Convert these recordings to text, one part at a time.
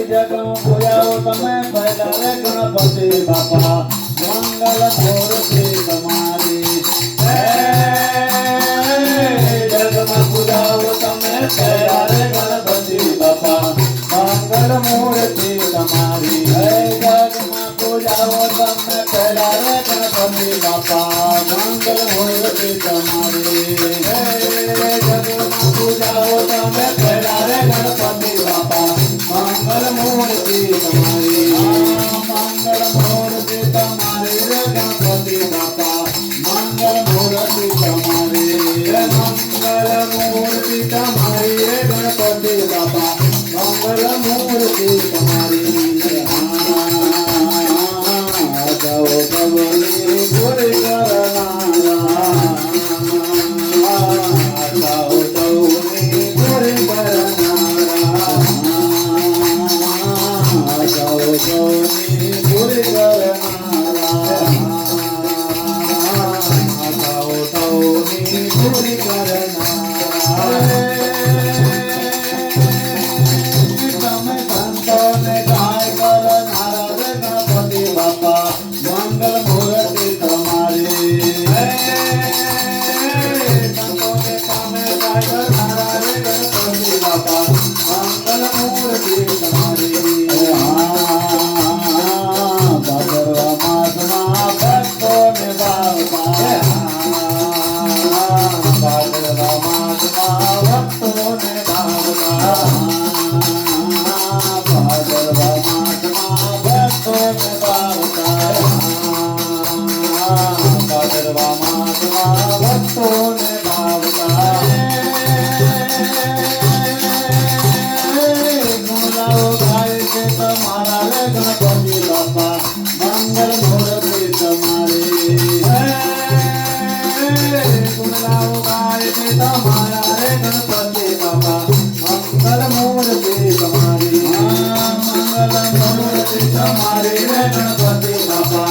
जगम पूजाओ तमे पहला रे गणपति बापा मंगल मूर्ति तुम्हारी जगम पूजाओ तमे पहला रे गणपति बापा मंगल मूर्ति तुम्हारी जगम पूजाओ तमे पहला रे गणपति बापा मंगल मूर्ति तुम्हारी जगम पूजाओ तमे पहला रे गणपति बापा मंगल मूर्ति तुम्हारी मंगल मूर्ति तुम्हारी रे गणपति बापा मंगल मूर्ति तुम्हारी मंगल मूर्ति तुम्हारी रे गणपति बापा मंगल मूर्ति तुम्हारी जाओ कबली पूरी करना जाओ चौनी पूरी करना जाओ चौनी पूरी करना जाओ चौनी पूरी करना તમે સંતોને ગાય કરનારા રે ગણપતિ બાપા મંગલ મૂર્તિ તમારી સંતોને તમે ગાય કરનારા રે ગણપતિ બાપા મંગલ મૂર્તિ તમારી ભાદરવા માસમાં ભક્તોને ભાવતા ભાદરવા માસમાં ભક્તોને ભાવતા भादरवा मासमा भक्तोने भावता भादरवा मासमा भक्तोने भावता गुणगाओ गाय के तुम्हारा रे गणपति बापा मंगल मूर्ति तुम्हारी गुणगाओ गाय के तुम्हारा रे गणपति बापा मंगल मूर्ति तुम्हारी मंगल मूर्ति तुम्हारी रे गणपति बापा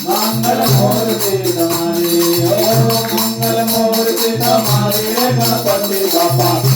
मंगल मूर्ति तुम्हारी मंगल मूर्ति तुम्हारी रे गणपति बापा